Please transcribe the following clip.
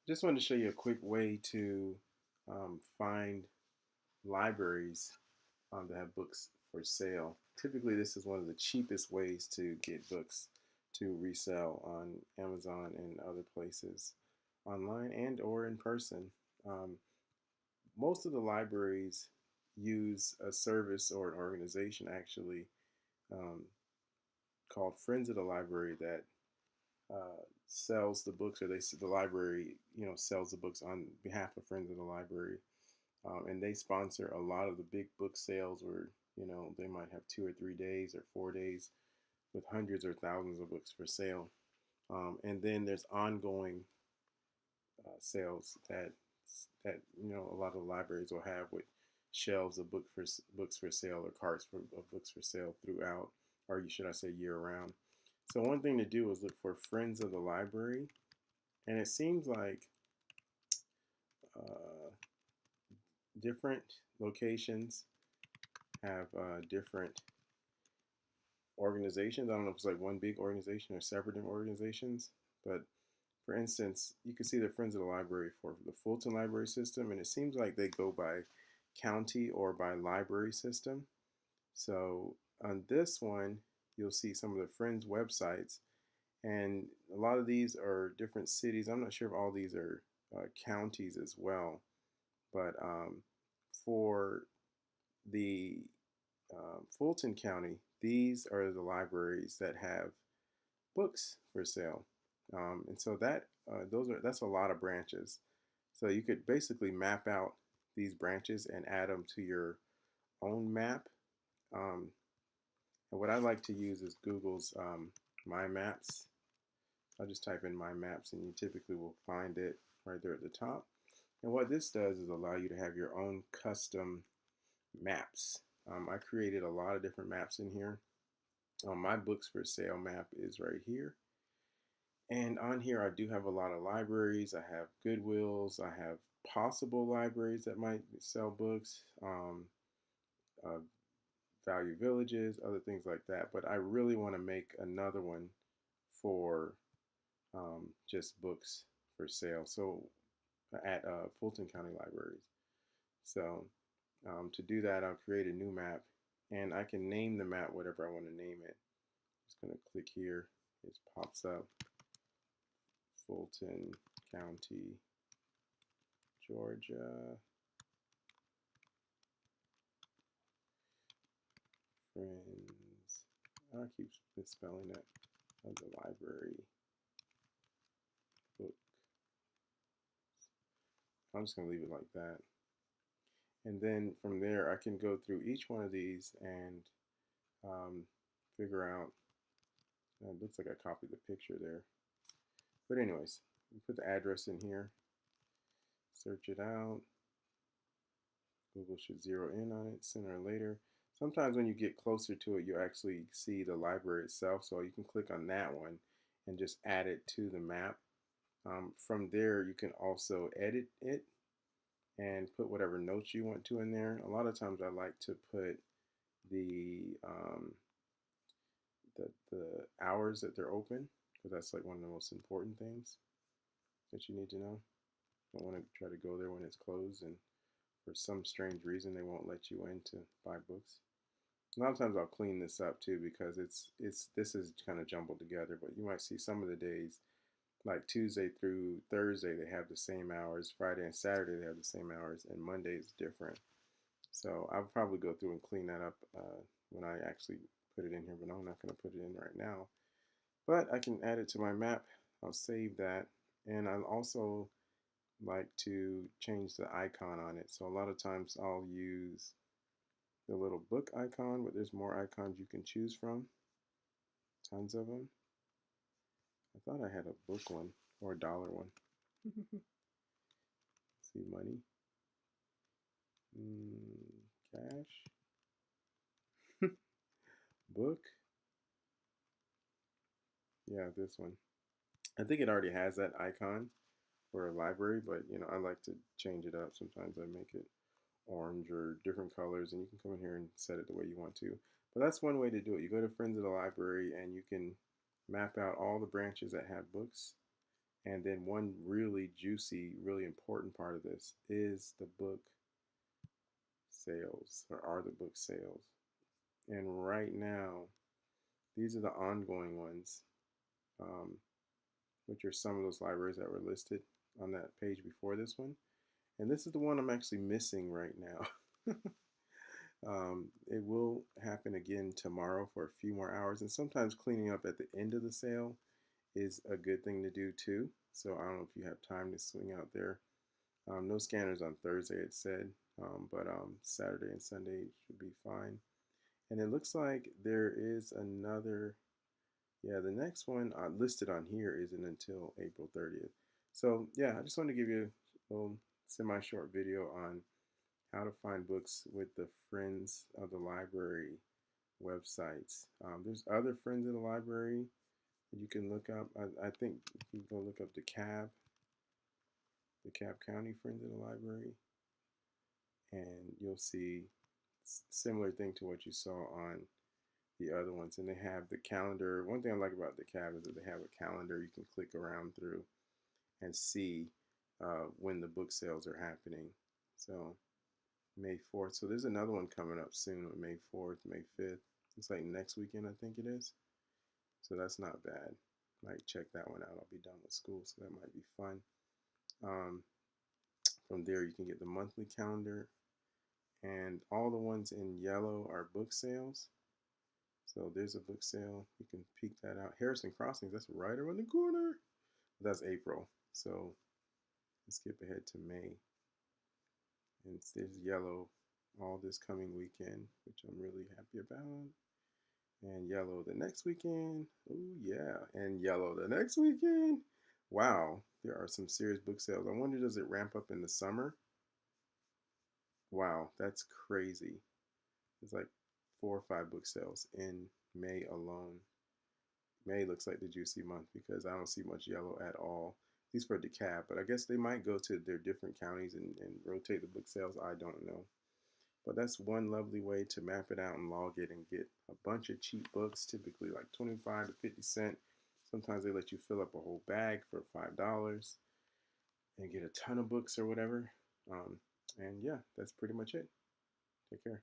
Just wanted to show you a quick way to find libraries that have books for sale. Typically, this is one of the cheapest ways to get books to resell on Amazon and other places, online and or in person. Um, Most of the libraries use a service or an organization actually um, called Friends of the Library that sells the books, or the library sells the books on behalf of Friends of the Library, and they sponsor a lot of the big book sales where they might have 2 or 3 days or 4 days with hundreds or thousands of books for sale. And then there's ongoing sales that a lot of libraries will have with shelves of books for sale or carts of books for sale throughout, or should I say year round. So one thing to do is look for Friends of the Library, and it seems like uh, different locations have different organizations. I don't know if it's like one big organization or separate organizations, but for instance, you can see the Friends of the Library for the Fulton Library System, and it seems like they go by county or by library system. So on this one, you'll see some of the Friends websites, and a lot of these are different cities. I'm not sure if all these are counties as well, but for the Fulton County, these are the libraries that have books for sale, and so that's a lot of branches. So you could basically map out these branches and add them to your own map. Um, and what I like to use is Google's My Maps. I'll just type in My Maps, and you typically will find it right there at the top. And what this does is allow you to have your own custom maps. I created a lot of different maps in here. My books for sale map is right here. And on here, I do have a lot of libraries. I have Goodwills. I have possible libraries that might sell books, uh, Value Villages, other things like that. But I really want to make another one for just books for sale. So at Fulton County Libraries. So to do that, I'll create a new map, and I can name the map whatever I want to name it. Just going to click here. It pops up Fulton County, Georgia. Friends. I keep misspelling it. Of the library book. I'm just going to leave it like that. And then from there, I can go through each one of these and figure out. It looks like I copied the picture there. But anyways, you put the address in here, search it out. Google should zero in on it sooner or later. Sometimes when you get closer to it, you actually see the library itself. So you can click on that one and just add it to the map. From there, you can also edit it and put whatever notes you want to in there. A lot of times I like to put the the hours that they're open, because that's like one of the most important things that you need to know. You don't want to try to go there when it's closed and for some strange reason they won't let you in to buy books. A lot of times I'll clean this up too because this is kind of jumbled together, but you might see some of the days like Tuesday through Thursday they have the same hours, Friday and Saturday they have the same hours, and Monday is different. So I'll probably go through and clean that up when I actually put it in here, but I'm not going to put it in right now. But I can add it to my map. I'll save that, and I'll also like to change the icon on it. So a lot of times I'll use the little book icon, but there's more icons you can choose from. Tons of them. I thought I had a book one or a dollar one. See, money. Cash. Book. Yeah, this one. I think it already has that icon for a library, but I like to change it up. Sometimes I make it orange or different colors, and you can come in here and set it the way you want to. But that's one way to do it. You go to Friends of the Library and you can map out all the branches that have books, And then one really juicy, really important part of this is the book sales, or are the book sales. And right now, these are the ongoing ones, um, which are some of those libraries that were listed on that page before this one. And this is the one I'm actually missing right now. It will happen again tomorrow for a few more hours. And sometimes cleaning up at the end of the sale is a good thing to do too. So I don't know if you have time to swing out there. No scanners on Thursday, it said, but Saturday and Sunday should be fine. And it looks like there is another, yeah, the next one listed on here isn't until April 30th. So yeah, I just wanted to give you a little semi-short video on how to find books with the Friends of the Library websites. There's other Friends of the Library that you can look up. I think you can go look up the Cobb County Friends of the Library, and you'll see similar thing to what you saw on the other ones. And they have the calendar. One thing I like about the Cab is that they have a calendar you can click around through and see when the book sales are happening. So May 4th. So there's another one coming up soon on May 4th, May 5th. It's like next weekend, I think it is. So that's not bad. Might check that one out. I'll be done with school, so that might be fun. Um, from there, you can get the monthly calendar, and all the ones in yellow are book sales. So there's a book sale. You can peek that out. Harrison Crossings, that's right around the corner. That's April. So let's skip ahead to May. And there's yellow all this coming weekend, which I'm really happy about. And yellow the next weekend. Oh, yeah. And yellow the next weekend. Wow. There are some serious book sales. I wonder, does it ramp up in the summer? Wow. That's crazy. It's like 4 or 5 book sales in May alone. May looks like the juicy month because I don't see much yellow at all. At least for DeKalb, but I guess they might go to their different counties and rotate the book sales. I don't know. But that's one lovely way to map it out and log it and get a bunch of cheap books, typically like 25 to 50 cents. Sometimes they let you fill up a whole bag for $5 and get a ton of books or whatever. And yeah, that's pretty much it. Take care.